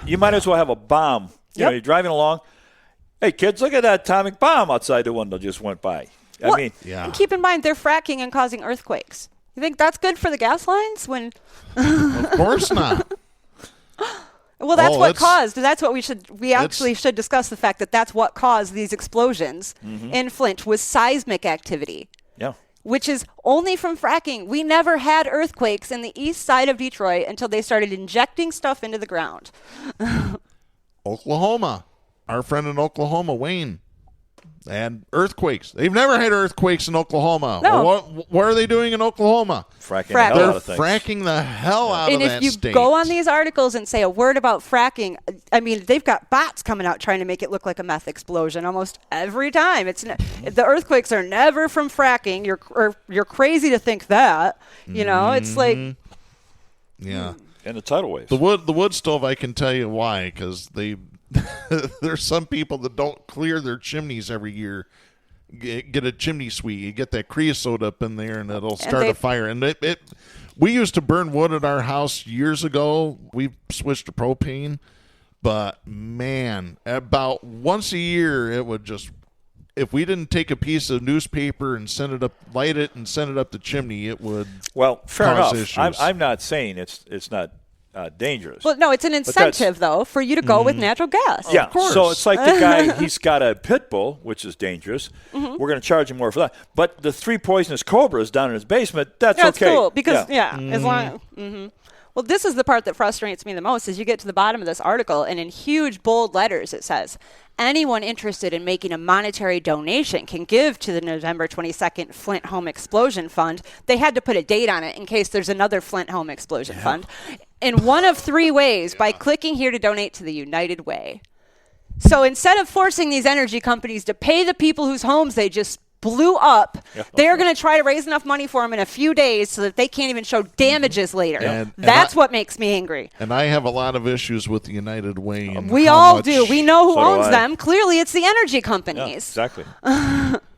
you might as well have a bomb. You know, you're driving along. Hey, kids, look at that atomic bomb outside the window just went by. And keep in mind, they're fracking and causing earthquakes. You think that's good for the gas lines? When Of course not. Well, that's what caused. That's what we actually should discuss the fact that that's what caused these explosions in Flint was seismic activity. Yeah. Which is only from fracking. We never had earthquakes in the east side of Detroit until they started injecting stuff into the ground. Oklahoma. Our friend in Oklahoma, Wayne, they had earthquakes. They've never had earthquakes in Oklahoma. No. Well, what are they doing in Oklahoma? Fracking the hell out of things. They're fracking the hell out of that state. And if you go on these articles and say a word about fracking, I mean, they've got bots coming out trying to make it look like a meth explosion almost every time. The earthquakes are never from fracking. You're crazy to think that. You know, it's like... Yeah. And the tidal waves. The wood stove, I can tell you why, because there's some people that don't clear their chimneys every year get a chimney sweep. You get that creosote up in there, and it'll start a fire. And we used to burn wood at our house years ago. We switched to propane, but man, about once a year, it would just. If we didn't take a piece of newspaper and light it and send it up the chimney, it would fair cause enough. issues. I'm not saying it's not dangerous. Well, no, it's an incentive, though, for you to go with natural gas. Yeah, of course. So it's like the guy, he's got a pit bull, which is dangerous. Mm-hmm. We're going to charge him more for that. But the 3 poisonous cobras down in his basement, that's That's okay. cool because, as long Well, this is the part that frustrates me the most is you get to the bottom of this article, and in huge, bold letters it says, anyone interested in making a monetary donation can give to the November 22nd Flint Home Explosion Fund. They had to put a date on it in case there's another Flint Home Explosion Fund. In one of 3 ways, by clicking here to donate to the United Way. So instead of forcing these energy companies to pay the people whose homes they just blew up, they're going to try to raise enough money for them in a few days so that they can't even show damages later. And That's what makes me angry. And I have a lot of issues with the United Way. And We how all much- do. We know who So do owns I. them. Clearly, it's the energy Yeah, companies. exactly.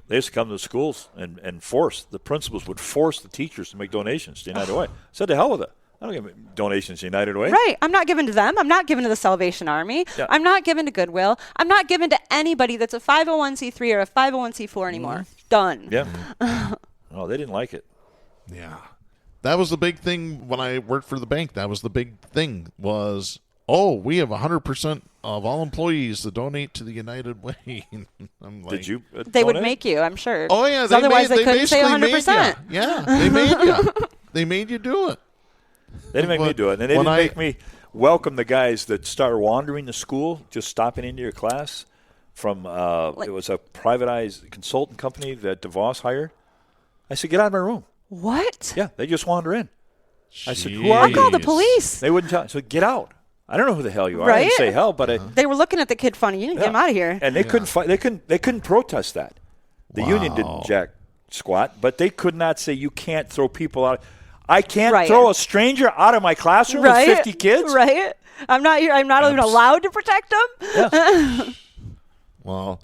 They used to come to the schools and force, the principals would force the teachers to make donations to United Way. I said, to hell with it. I don't give donations to United Way. Right. I'm not giving to them. I'm not giving to the Salvation Army. Yeah. I'm not giving to Goodwill. I'm not giving to anybody that's a 501c3 or a 501c4 anymore. Done. Yeah. Oh, they didn't like it. Yeah. That was the big thing when I worked for the bank. That was the big thing was, we have 100% of all employees to donate to the United Way. I'm like, Did you They would donate? make you, I'm sure. Oh, yeah. 'Cause otherwise, they couldn't say basically 100%. made ya. Yeah. They made you. They made you do it. They didn't make me do it. And they When didn't make me welcome the guys that started wandering the school, just stopping into your class from, it was a privatized consultant company that DeVos hired. I said, get out of my room. What? Yeah, they just wander in. I said, who are I you? called the police. They wouldn't tell. So get out. I don't know who the hell you are. I Right? didn't say hell, but I. They were looking at the kid funny. You didn't get him out of here. And they couldn't fight. They couldn't protest that. The union didn't jack squat, but they could not say you can't throw people out. I can't throw a stranger out of my classroom with 50 kids. Right. I'm not here. I'm not even allowed to protect them. Yeah. Well,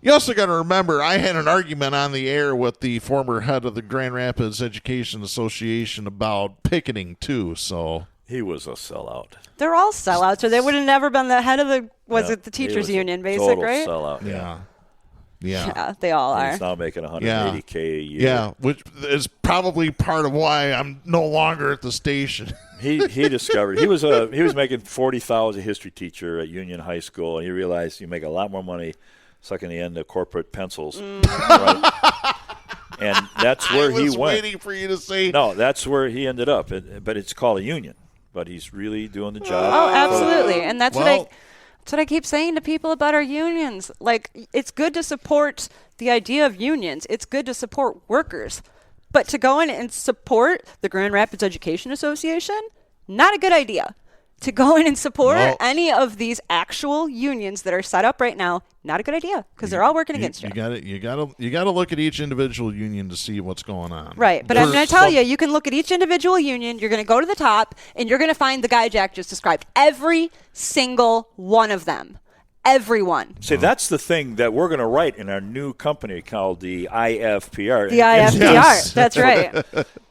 you also got to remember, I had an argument on the air with the former head of the Grand Rapids Education Association about picketing, too. So He was a sellout. They're all sellouts, or they would have never been the head of the Yeah, the teachers he was union, a basic, total right? sellout. yeah. Yeah, they all are. He's now making $180K a year. Yeah, which is probably part of why I'm no longer at the station. He discovered he was making $40,000 as a history teacher at Union High School, and he realized you make a lot more money sucking the end of corporate pencils. Right? And that's where I he was went. waiting for you to say. No, that's where he ended up. But it's called a union. But he's really doing the job. Oh, absolutely. And that's Well- what I keep saying to people about our unions. Like, it's good to support the idea of unions. It's good to support workers. But to go in and support the Grand Rapids Education Association, not a good idea. To go in and support any of these actual unions that are set up right now, not a good idea because they're all working against you. You got to look at each individual union to see what's going on. Right, but I'm going to tell you, you can look at each individual union, you're going to go to the top, and you're going to find the guy Jack just described. Every single one of them. Everyone. See, that's the thing that we're going to write in our new company called the IFPR. The IFPR, Yes. that's right.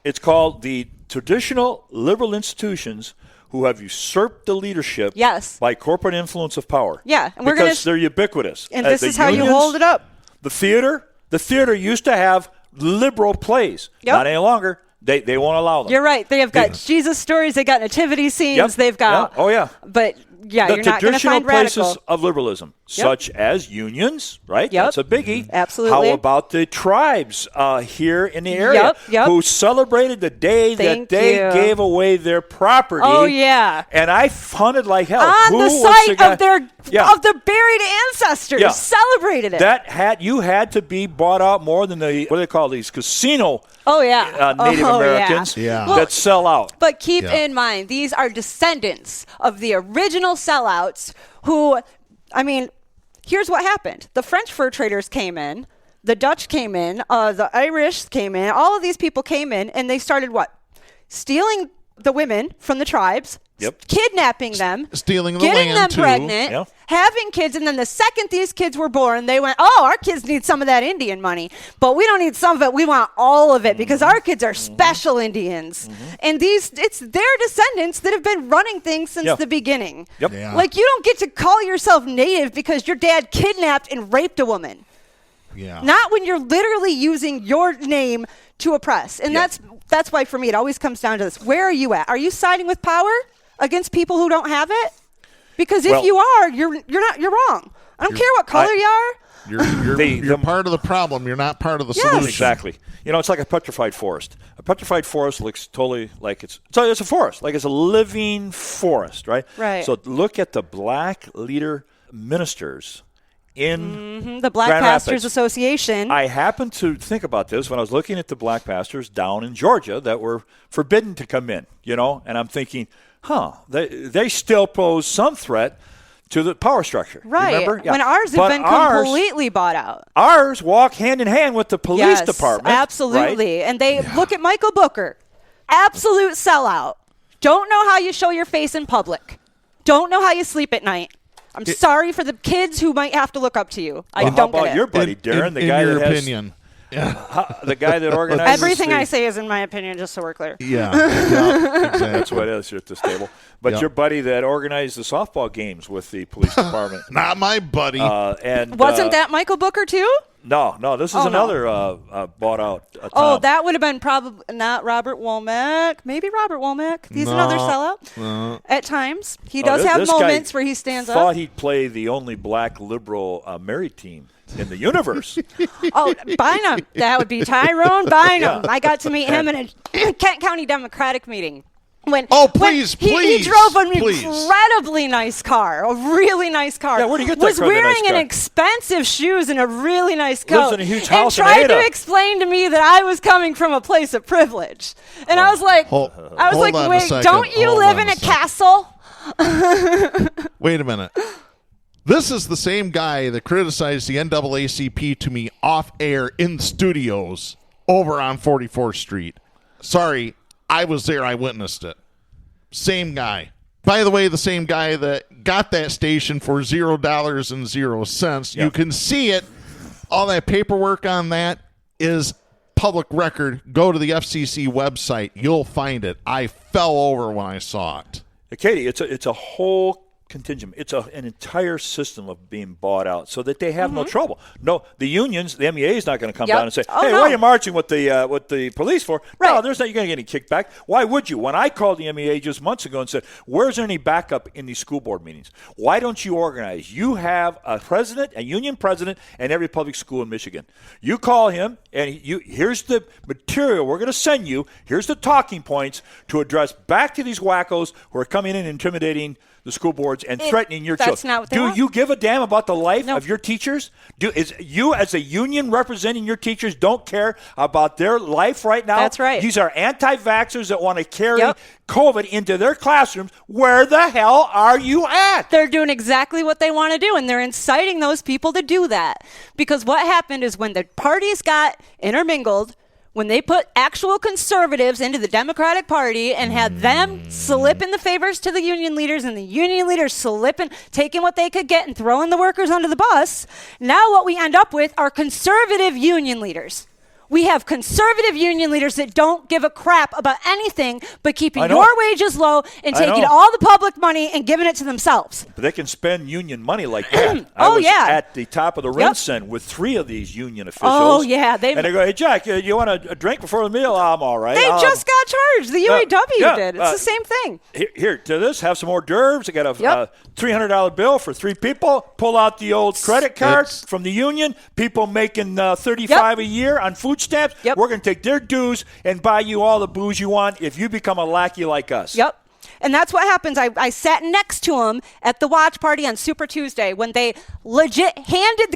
It's called the Traditional Liberal Institutions who have usurped the leadership by corporate influence of power. Yeah, and because they're ubiquitous. And this the is how you unions, hold it up. The theater used to have liberal plays. Yep. Not any longer. They won't allow them. You're right. They have got Jesus stories. They got nativity scenes. Yep. They've got. Yeah. Oh, yeah. But yeah, the you're not going to traditional find places radical. of liberalism, such as unions, right? Yep. That's a biggie. Absolutely. How about the tribes here in the area Yep. who celebrated the day that they gave away their property? Oh, yeah. And I hunted like hell. On Who the was site guy? of their buried ancestors, celebrated it. You had to be bought out more than the, what do they call these, casino Native Americans that sell out. But keep in mind, these are descendants of the original sellouts who, I mean, here's what happened. The French fur traders came in, the Dutch came in, the Irish came in, all of these people came in, and they started what? Stealing the women from the tribes, kidnapping them, stealing the getting them land, too. pregnant, having kids, and then the second these kids were born, they went, oh, our kids need some of that Indian money, but we don't need some of it. We want all of it because our kids are special Indians. And it's their descendants that have been running things since the beginning. Like, you don't get to call yourself native because your dad kidnapped and raped a woman. Not when you're literally using your name to oppress. And that's why, for me, it always comes down to this. Where are you at? Are you siding with power against people who don't have it? Because if you are, you're wrong. I don't care what color you are. You're part of the problem. You're not part of the solution. Exactly. It's like a petrified forest. A petrified forest looks totally like it's a forest, like it's a living forest, right? Right. So look at the black leader ministers in the Black Grand Pastors Rapids. Association. I happened to think about this when I was looking at the black pastors down in Georgia that were forbidden to come in, and I'm thinking, they still pose some threat to the power structure. Right. Remember? When ours have been completely bought out. Ours walk hand in hand with the police department. Absolutely. Right? And they look at Michael Booker. Absolute sellout. Don't know how you show your face in public. Don't know how you sleep at night. I'm sorry for the kids who might have to look up to you. I don't how about get it. your buddy, Darren, the guy in your that has opinion. the guy that organizes everything I say is in my opinion, just so we're clear. Exactly. That's what it is here at this table. But your buddy that organized the softball games with the police department. Not my buddy. Wasn't that Michael Booker too? No. This is another bought out. That would have been probably not Robert Womack. Maybe Robert Womack. He's another sellout. At times, he does have moments where he stands up. Thought he'd play the only black liberal married team in the universe. Bynum. That would be Tyrone Bynum. I got to meet him in a Kent County Democratic meeting. Please. He drove an incredibly nice car, a really nice car. Yeah, where do you get that was kind of wearing nice car? expensive shoes and a really nice coat. Lives in a huge house and in tried Ada. to explain to me that I was coming from a place of privilege. And I was like, hold on a wait, second. don't you Hold live on in a a castle? Wait a minute. This is the same guy that criticized the NAACP to me off air in the studios over on 44th Street. Sorry, I was there. I witnessed it. Same guy. By the way, the same guy that got that station for $0.00. Yeah. You can see it. All that paperwork on that is public record. Go to the FCC website. You'll find it. I fell over when I saw it. Katy, it's a whole contingent. It's an entire system of being bought out so that they have no trouble. No, the unions, the MEA is not going to come down and say, "Hey, why are you marching with the police for?" Right. No, there's not. You're going to get any kickback. Why would you? When I called the MEA just months ago and said, "Where's any backup in these school board meetings? Why don't you organize? You have a president, a union president, in every public school in Michigan. You call him, and here's the material we're going to send you. Here's the talking points to address back to these wackos who are coming in and intimidating the school boards and threatening your children." Not what they want. You give a damn about the life of your teachers? Is you as a union representing your teachers don't care about their life right now? That's right. These are anti-vaxxers that want to carry COVID into their classrooms. Where the hell are you at? They're doing exactly what they want to do, and they're inciting those people to do that. Because what happened is when the parties got intermingled, when they put actual conservatives into the Democratic Party and had them slipping the favors to the union leaders and the union leaders taking what they could get and throwing the workers under the bus, now what we end up with are conservative union leaders. We have conservative union leaders that don't give a crap about anything but keeping your wages low and taking all the public money and giving it to themselves. But they can spend union money like that. I was at the top of the RINCEN with 3 of these union officials. Oh, yeah. And they go, "Hey, Jack, you want a drink before the meal?" "I'm all right." They just got charged. The UAW did. It's the same thing. Here, to this, have some hors d'oeuvres. I got a $300 bill for 3 people. Pull out the old credit card from the union. People making $35 a year on food stamps. We're going to take their dues and buy you all the booze you want if you become a lackey like us. And that's what happens. I sat next to him at the watch party on Super Tuesday when they legit handed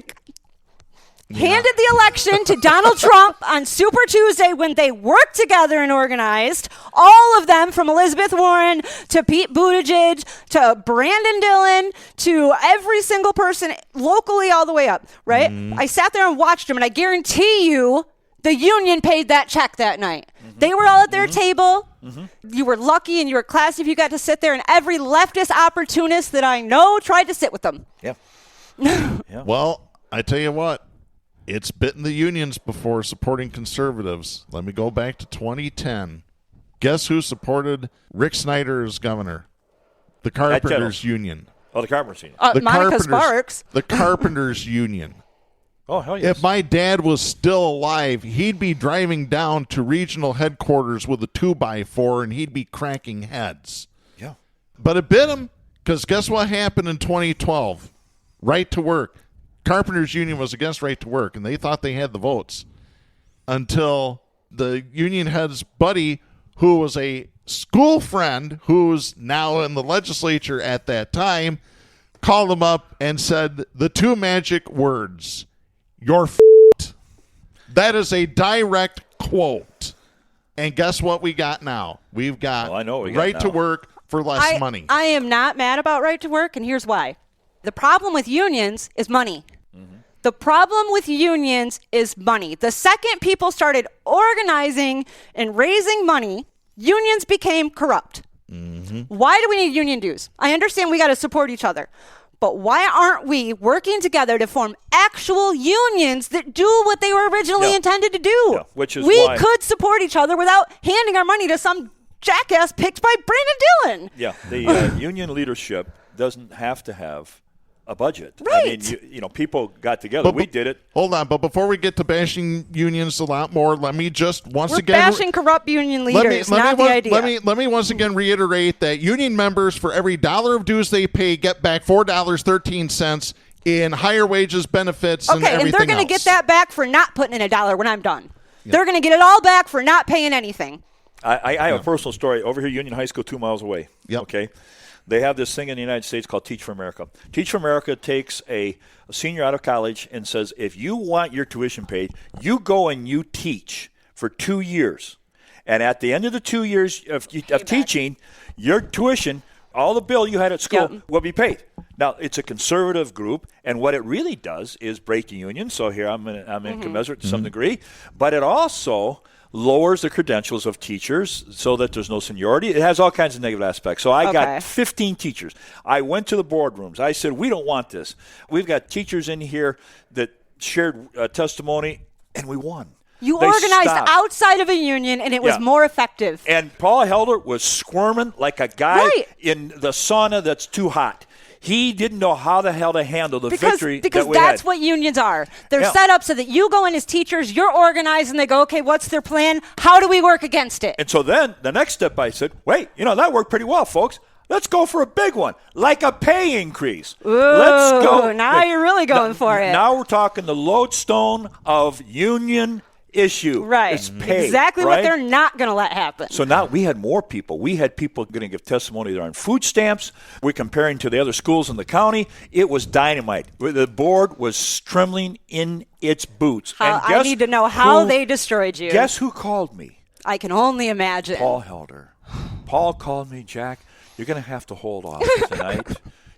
the election to Donald Trump on Super Tuesday when they worked together and organized, all of them from Elizabeth Warren to Pete Buttigieg to Brandon Dillon to every single person locally all the way up, right? I sat there and watched them, and I guarantee you The union paid that check that night. They were all at their table. You were lucky and you were classy if you got to sit there, and every leftist opportunist that I know tried to sit with them. Yeah. Well, I tell you what, it's bitten the unions before supporting conservatives. Let me go back to 2010. Guess who supported Rick Snyder as governor? The Carpenters Union. Oh, the Carpenters Union. Monica Sparks. The Carpenters Union. Oh, hell yes. If my dad was still alive, he'd be driving down to regional headquarters with a 2x4 and he'd be cracking heads. Yeah. But it bit him, because guess what happened in 2012? Right to work. Carpenters Union was against right to work, and they thought they had the votes until the union head's buddy, who was a school friend who's now in the legislature at that time, called him up and said the two magic words, "You're f***ed." That is a direct quote. And guess what we got now? We've got right to work for less money. I am not mad about right to work, and here's why. The problem with unions is money. The problem with unions is money. The second people started organizing and raising money, unions became corrupt. Why do we need union dues? I understand we got to support each other. But why aren't we working together to form actual unions that do what they were originally intended to do? Yeah, which is we could support each other without handing our money to some jackass picked by Brandon Dillon. Yeah, the union leadership doesn't have to have a budget. Right. I mean, people got together. We did it. Hold on, but before we get to bashing unions a lot more, let me just We're bashing corrupt union leaders, not the idea. Let me once again reiterate that union members, for every $1 of dues they pay, get back $4.13 in higher wages, benefits, and everything and they're going to else. get that back for not putting in $1 when I'm done. Yep. They're going to get it all back for not paying anything. I have a personal story. Over here, Union High School, 2 miles away. Yep. Okay. They have this thing in the United States called Teach for America. Teach for America takes a senior out of college and says, if you want your tuition paid, you go and you teach for 2 years. And at the end of the 2 years of teaching, your tuition, all the bill you had at school, will be paid. Now, it's a conservative group, and what it really does is break the union. So here I'm in commensurate to some degree. But it also lowers the credentials of teachers so that there's no seniority. It has all kinds of negative aspects. So I got 15 teachers. I went to the boardrooms. I said, we don't want this. We've got teachers in here that shared testimony, and we won. You organized outside of a union, and it was more effective. And Paul Helder was squirming like a guy in the sauna that's too hot. He didn't know how the hell to handle the victory because that we had. that's what unions are. They're set up so that you go in as teachers, you're organized, and they go, okay, what's their plan? How do we work against it? And so then the next step I said, wait, that worked pretty well, folks. Let's go for a big one, like a pay increase. Ooh, let's go. Now you're really going for it. Now we're talking the lodestone of union issue. Right. It's pay, exactly what they're not going to let happen. So now we had more people. We had people going to give testimony that are on food stamps. We're comparing to the other schools in the county. It was dynamite. The board was trembling in its boots. I need to know how they destroyed you. Guess who called me? I can only imagine. Paul Helder. Paul called me, Jack, you're going to have to hold off tonight.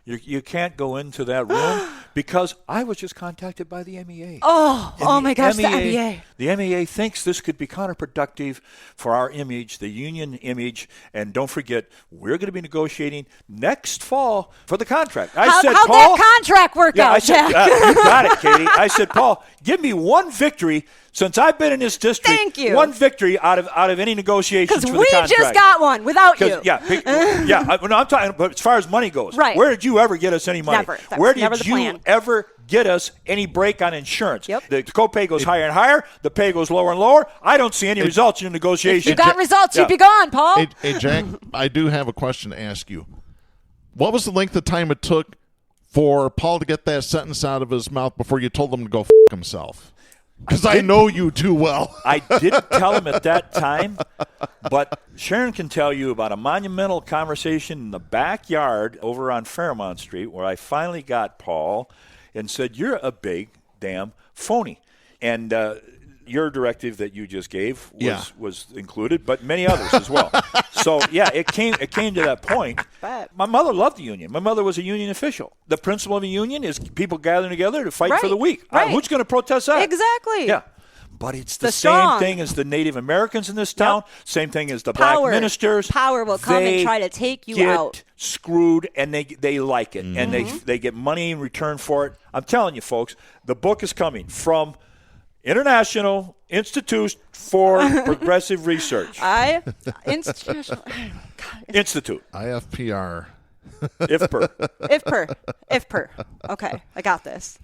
You can't go into that room because I was just contacted by the MEA. Oh my gosh, the MEA. The MEA thinks this could be counterproductive for our image, the union image. And don't forget, we're going to be negotiating next fall for the contract. How'd that contract work out, Jack? You got it, Katie. I said, Paul, give me one victory since I've been in this district. Thank you. One victory out of any negotiations for the contract. Because we just got one without you. I'm talking about as far as money goes. Right. Where did you ever get us any money? Never. Where did you ever get us any break on insurance? Yep. The copay goes higher and higher. The pay goes lower and lower. I don't see any results in negotiations. If you got results, you'd be gone, Paul. Hey, Jack, I do have a question to ask you. What was the length of time it took for Paul to get that sentence out of his mouth before you told him to go f*** himself? Because I know you too well. I didn't tell him at that time, but Sharon can tell you about a monumental conversation in the backyard over on Fairmount Street where I finally got Paul and said, you're a big damn phony. And your directive that you just gave was included, but many others as well. So, it came to that point. My mother loved the union. My mother was a union official. The principle of a union is people gathering together to fight for the weak. Right. Who's going to protest that? Exactly. Yeah. But it's The the strong. same thing as the Native Americans in this town. Same thing as the Power. black ministers. Power will come and try to take you get out. Screwed, and they like it, and they get money in return for it. I'm telling you, folks, the book is coming from International Institute for Progressive Research. Institute. IFPR. IFPR. Okay, I got this.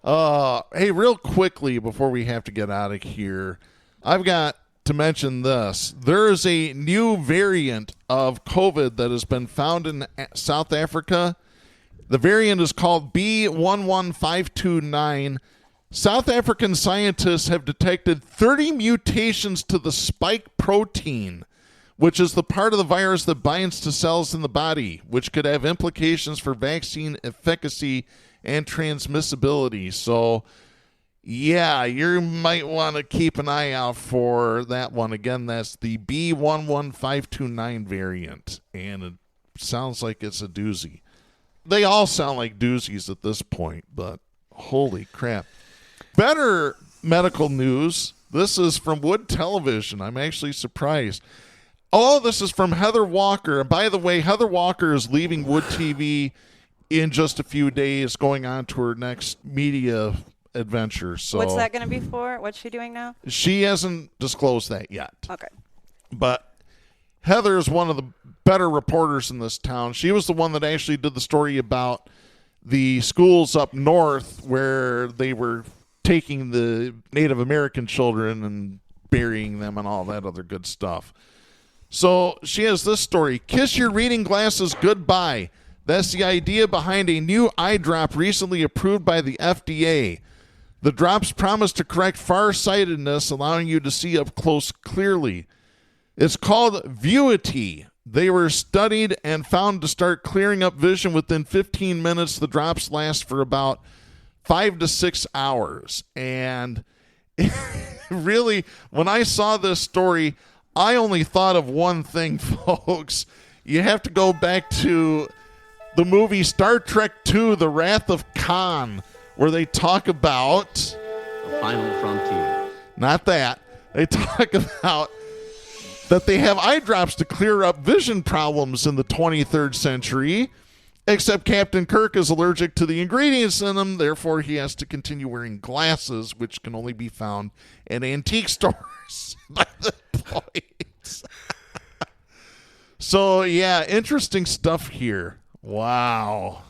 Hey, real quickly before we have to get out of here, I've got to mention this. There is a new variant of COVID that has been found in South Africa. The variant is called B11529. South African scientists have detected 30 mutations to the spike protein, which is the part of the virus that binds to cells in the body, which could have implications for vaccine efficacy and transmissibility. So, yeah, you might want to keep an eye out for that one. Again, that's the B11529 variant, and it sounds like it's a doozy. They all sound like doozies at this point, but holy crap. Better medical news. This is from Wood Television. I'm actually surprised. Oh, this is from Heather Walker. And by the way, Heather Walker is leaving Wood TV in just a few days, going on to her next media adventure. So What's that going to be for? What's she doing now? She hasn't disclosed that yet. Okay. But Heather is one of the better reporters in this town. She was the one that actually did the story about the schools up north where they were taking the Native American children and burying them and all that other good stuff. So she has this story. Kiss your reading glasses goodbye. That's the idea behind a new eye drop recently approved by the FDA. The drops promise to correct farsightedness, allowing you to see up close clearly. It's called Vuity. They were studied and found to start clearing up vision within 15 minutes. The drops last for about 5 to 6 hours. And really, when I saw this story, I only thought of one thing, folks. You have to go back to the movie Star Trek II, The Wrath of Khan, where they talk about... The final frontier. Not that. They talk about that they have eye drops to clear up vision problems in the 23rd century, except Captain Kirk is allergic to the ingredients in them, therefore he has to continue wearing glasses, which can only be found in antique stores by the point. So, yeah, interesting stuff here. Wow.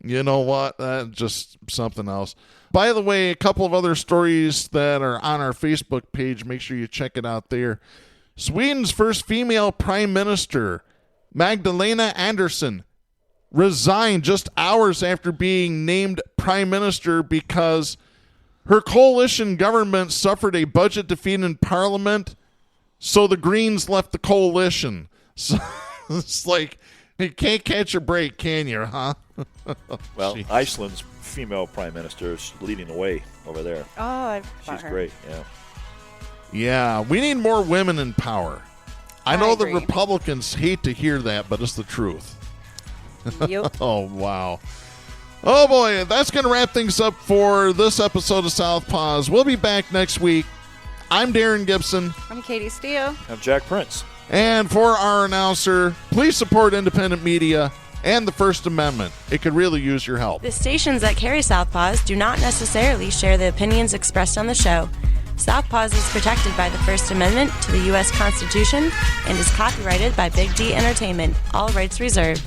You know what? Just something else. By the way, a couple of other stories that are on our Facebook page. Make sure you check it out there. Sweden's first female prime minister, Magdalena Andersson, resigned just hours after being named prime minister because her coalition government suffered a budget defeat in parliament, so the Greens left the coalition. So it's like, you can't catch a break, can you, huh? Well, Jeez. Iceland's female prime minister is leading the way over there. Oh, I've She's great, yeah. Yeah, we need more women in power. I know the agree. Republicans hate to hear that, but it's the truth. Yep. Oh, wow. Oh, boy, that's going to wrap things up for this episode of Southpaws. We'll be back next week. I'm Darren Gibson. I'm Katy Steele. I'm Jack Prince. And for our announcer, please support independent media and the First Amendment. It could really use your help. The stations that carry Southpaws do not necessarily share the opinions expressed on the show. Southpaws is protected by the First Amendment to the U.S. Constitution and is copyrighted by Big D Entertainment. All rights reserved.